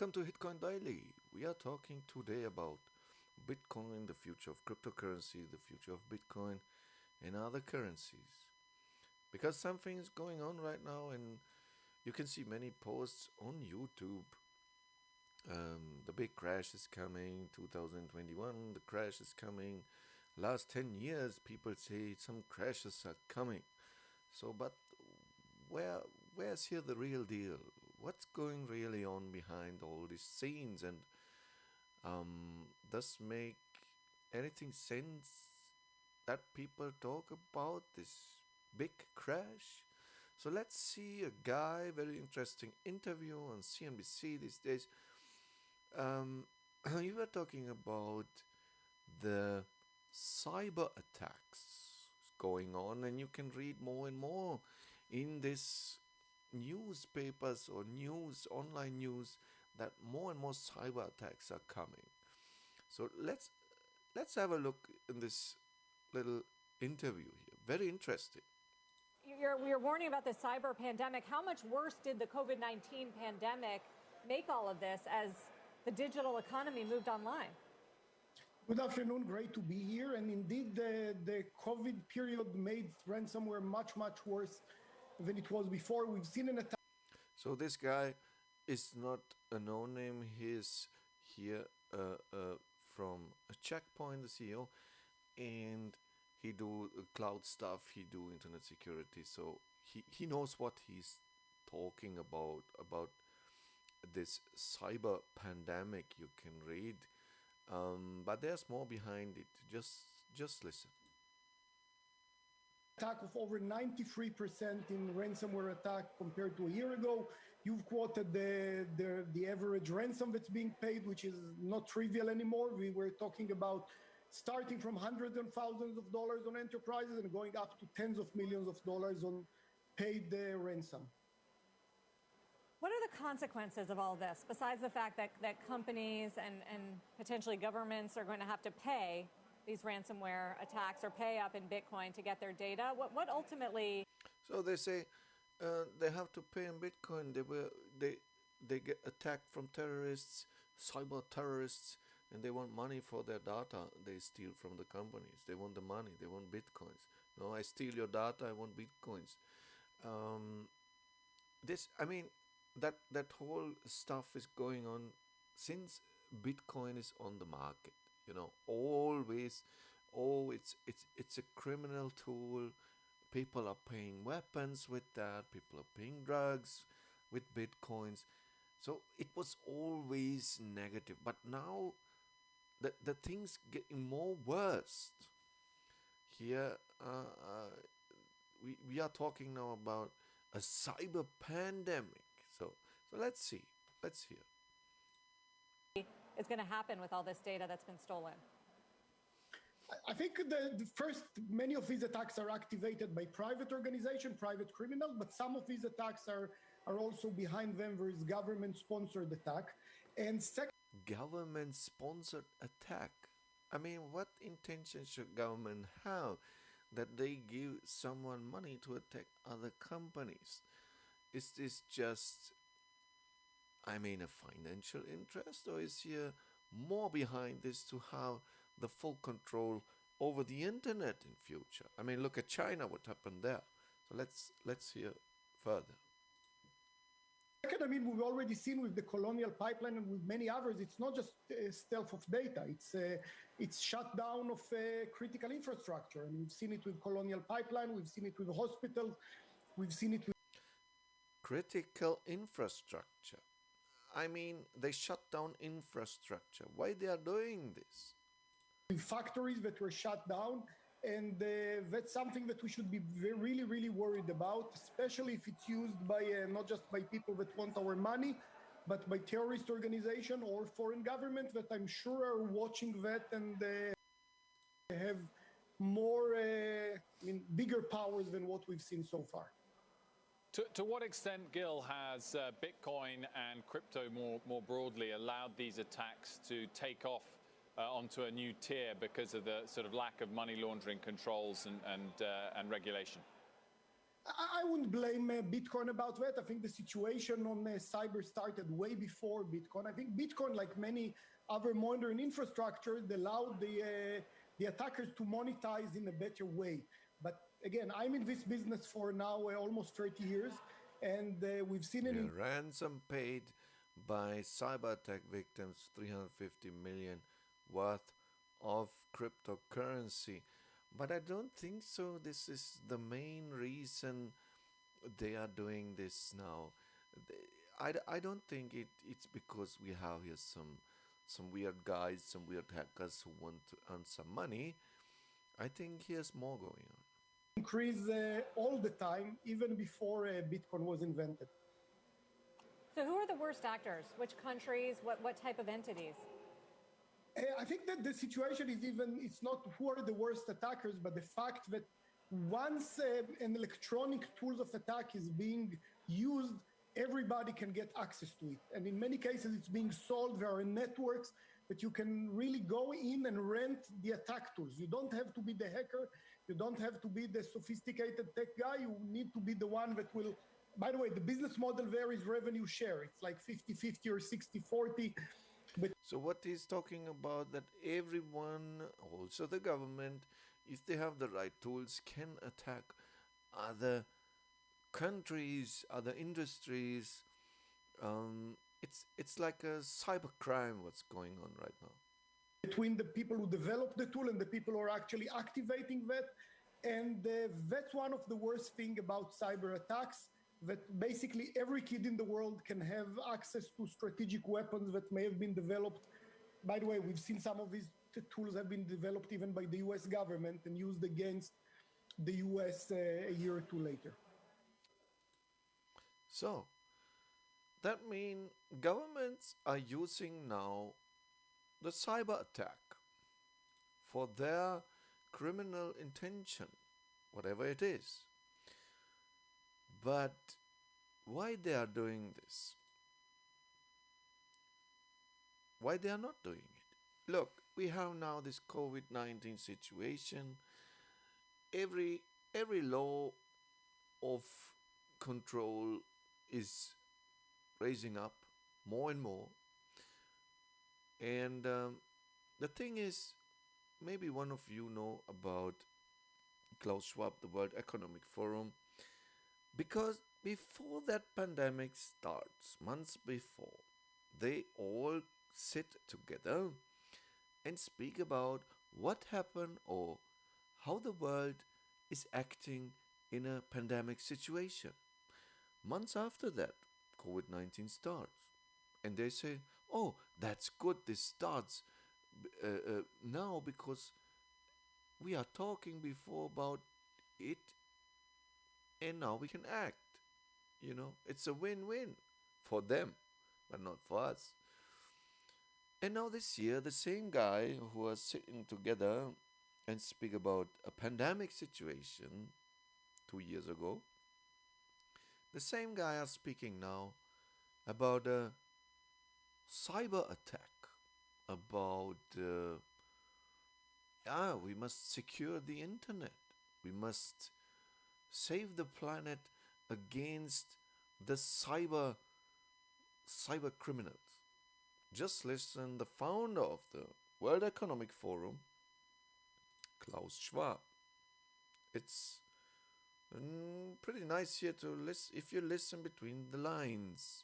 Welcome to Bitcoin Daily. We are talking today about Bitcoin, the future of cryptocurrency, the future of Bitcoin and other currencies. Because something is going on right now, and you can see many posts on YouTube. The big crash is coming, 2021, the crash is coming. Last 10 years, people say some crashes are coming. So, but where's here the real deal? What's going really on behind all these scenes? And does make anything sense that people talk about this big crash? So let's see a guy, very interesting interview on CNBC these days. You were talking about the cyber attacks going on, and you can read more and more in this newspapers or news, online news, that more and more cyber attacks are coming. So let's have a look in this little interview here. Very interesting. You're warning about the cyber pandemic. How much worse did the COVID-19 pandemic make all of this as the digital economy moved online? Good afternoon, great to be here. And indeed, the COVID period made ransomware much worse than it was before. We've seen an attack. So this guy is not a no-name. He's here from a Checkpoint, the CEO, and he do cloud stuff, he do internet security. So he knows what he's talking about this cyber pandemic. You can read, but there's more behind it. Just listen. Attack of over 93% in ransomware attack compared to a year ago. You've quoted the average ransom that's being paid, which is not trivial anymore. We were talking about starting from hundreds and thousands of dollars on enterprises and going up to tens of millions of dollars on paid ransom. What are the consequences of all this, besides the fact that companies and potentially governments are going to have to pay these ransomware attacks or pay up in Bitcoin to get their data? What ultimately? So they say they have to pay in Bitcoin. They get attacked from terrorists, cyber terrorists, and they want money for their data. They steal from the companies. They want the money. They want Bitcoins. No, I steal your data. I want Bitcoins. That whole stuff is going on since Bitcoin is on the market. Always, it's a criminal tool. People are paying weapons with that. People are paying drugs with Bitcoins. So it was always negative. But now the things getting more worse. Here, we are talking now about a cyber pandemic. So let's see. Let's hear. Is going to happen with all this data that's been stolen? I think the first, many of these attacks are activated by private organizations, private criminals, but some of these attacks are also behind them. There is government-sponsored attack. And second, government-sponsored attack. I mean, what intention should government have that they give someone money to attack other companies? Is this just, a financial interest, or is here more behind this to have the full control over the internet in future? Look at China, what happened there. So let's hear further. Second, we've already seen with the Colonial Pipeline and with many others, it's not just stealth of data. It's shutdown of critical infrastructure. And we've seen it with Colonial Pipeline. We've seen it with hospitals. We've seen it with critical infrastructure. They shut down infrastructure. Why they are doing this? Factories that were shut down, and that's something that we should be really worried about, especially if it's used by not just by people that want our money, but by terrorist organizations or foreign governments that I'm sure are watching that and have more, bigger powers than what we've seen so far. To what extent, Gil, has Bitcoin and crypto more broadly allowed these attacks to take off onto a new tier because of the sort of lack of money laundering controls and regulation? I wouldn't blame Bitcoin about that. I think the situation on cyber started way before Bitcoin. I think Bitcoin, like many other modern infrastructures, allowed the attackers to monetize in a better way. But again, I'm in this business for now almost 30 years, and we've seen Yeah, ransom paid by cyber attack victims 350 million worth of cryptocurrency. But I don't think so. This is the main reason they are doing this now. I don't think it's because we have here some weird guys, some weird hackers who want to earn some money. I think here's more going on. increase all the time, even before Bitcoin was invented. So who are the worst actors? Which countries? What type of entities? I think that the situation is it's not who are the worst attackers, but the fact that once an electronic tools of attack is being used, everybody can get access to it. And in many cases, it's being sold. There are networks that you can really go in and rent the attack tools. You don't have to be the hacker. You don't have to be the sophisticated tech guy. You need to be the one that will, by the way, the business model there is revenue share. It's like 50-50 or 60-40. So what he's talking about that everyone, also the government, if they have the right tools, can attack other countries, other industries. It's like a cyber crime what's going on right now. Between the people who develop the tool and the people who are actually activating that. And that's one of the worst thing about cyber attacks, that basically every kid in the world can have access to strategic weapons that may have been developed. By the way, we've seen some of these tools have been developed even by the US government and used against the US a year or two later. So that means governments are using now the cyber attack for their criminal intention, whatever it is. But why they are doing this? Why they are not doing it? Look, we have now this COVID-19 situation. Every law of control is raising up more and more. And the thing is, maybe one of you know about Klaus Schwab, the World Economic Forum, because before that pandemic starts, months before, they all sit together and speak about what happened or how the world is acting in a pandemic situation. Months after that, COVID-19 starts. And they say, oh, that's good, this starts now because we are talking before about it and now we can act. You know, it's a win-win for them, but not for us. And now this year, the same guy who was sitting together and speak about a pandemic situation 2 years ago, the same guy are speaking now about a cyber attack, about we must secure the internet, we must save the planet against the cyber criminals. Just listen, the founder of the World Economic Forum, Klaus Schwab. It's pretty nice here to listen if you listen between the lines.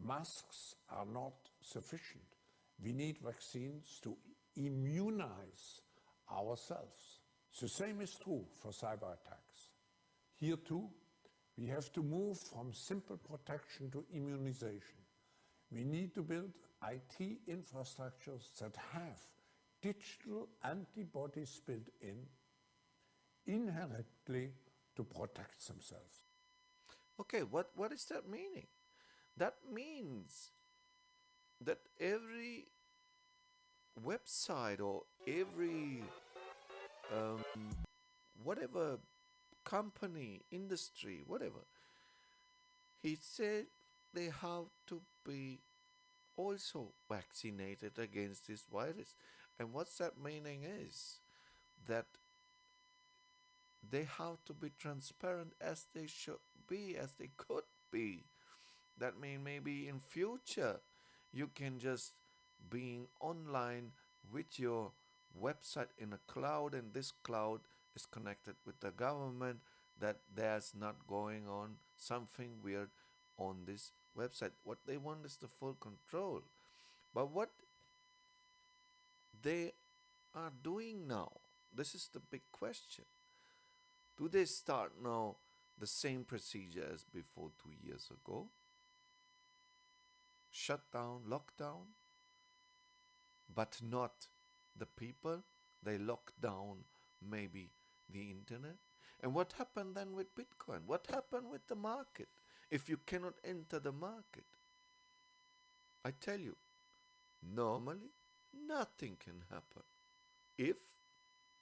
Masks are not sufficient. We need vaccines to immunize ourselves. The same is true for cyber attacks. Here too, we have to move from simple protection to immunization. We need to build IT infrastructures that have digital antibodies built in inherently to protect themselves. Okay, what is that meaning? That means that every website or every whatever company, industry, whatever, he said they have to be also vaccinated against this virus. And what's that meaning is that they have to be transparent as they should be, as they could be. That means maybe in future you can just being online with your website in a cloud, and this cloud is connected with the government, that there's not going on something weird on this website. What they want is the full control. But what they are doing now, this is the big question. Do they start now the same procedure as before 2 years ago? Shut down, lockdown, but not the people. They lock down maybe the internet. And what happened then with Bitcoin? What happened with the market? If you cannot enter the market, I tell you, normally nothing can happen if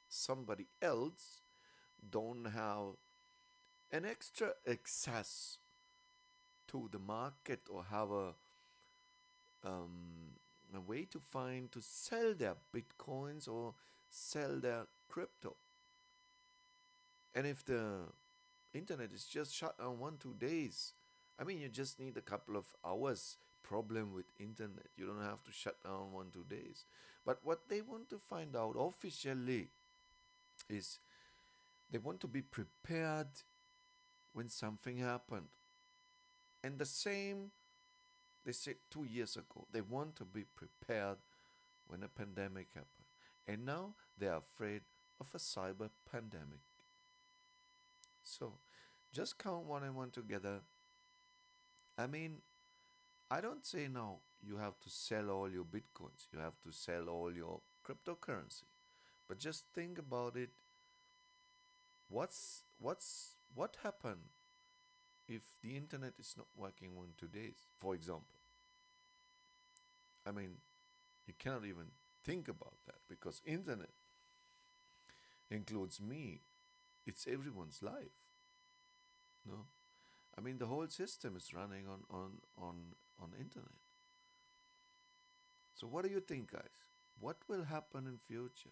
somebody else don't have an extra access to the market, or have a way to find to sell their bitcoins or sell their crypto. And if the internet is just shut down 1 2 days, I mean, you just need a couple of hours problem with internet. You don't have to shut down 1 2 days. But what they want to find out officially is they want to be prepared when something happened. And the same they said 2 years ago. They want to be prepared when a pandemic happened. And now they are afraid of a cyber pandemic. So just count one and one together. I mean, I don't say now you have to sell all your bitcoins, you have to sell all your cryptocurrency. But just think about it. What happened if the internet is not working 1 2 days, for example? I mean, you cannot even think about that, because internet includes me. It's everyone's life. No, I mean, the whole system is running on internet. So what do you think, guys? What will happen in future?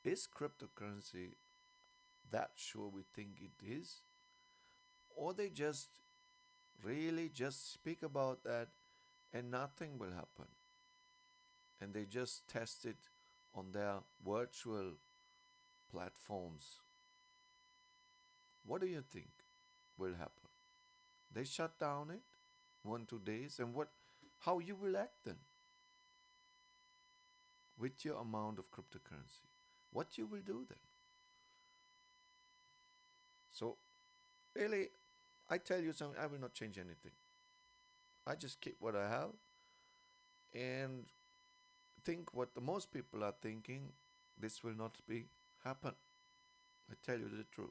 Is cryptocurrency that sure we think it is? Or they just really just speak about that and nothing will happen? And they just test it on their virtual platforms. What do you think will happen? They shut down it 1 2 days, and how you will act then with your amount of cryptocurrency? What you will do then? So really, I tell you something, I will not change anything. I just keep what I have and think what the most people are thinking. This will not be happen. I tell you the truth.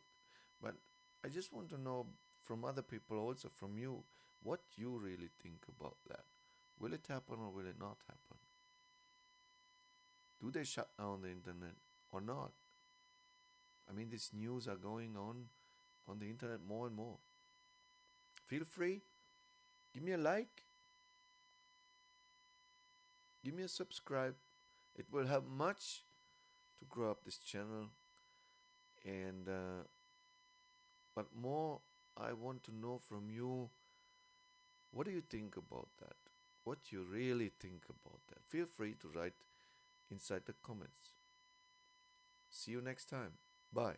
But I just want to know from other people, also from you, what you really think about that. Will it happen or will it not happen? Do they shut down the internet or not? I mean, these news are going on the internet more and more. Feel free. Give me a like. Give me a subscribe. It will help much to grow up this channel. And but more, I want to know from you, what do you think about that? What you really think about that? Feel free to write inside the comments. See you next time. Bye.